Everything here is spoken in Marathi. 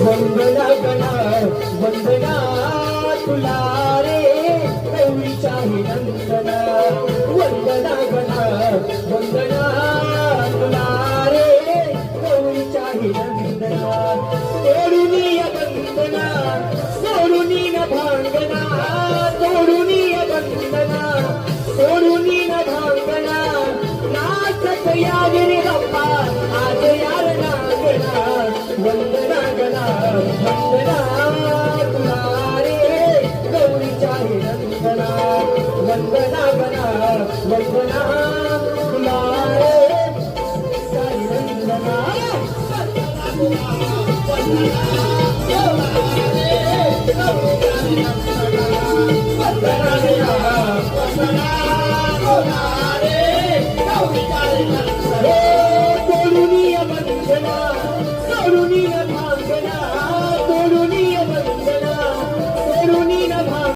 वंदना गणा वंदना तुला रे गौरीच्या नंदना वंदना गणा वंदना तुला रे गौरीच्या नंदना सोडूनी वंदना सोडूनी न भांगना सोडूनी वंदना सोडूनी न भांगना नाचत याद रे बाप्पा आज यार नागना वंदना गणा वंदना तुला रे गौरीच्या नंदना वंदना गणा वंदना तुला रे गौरीच्या नंदना सोडूनी वंदना सोडूनी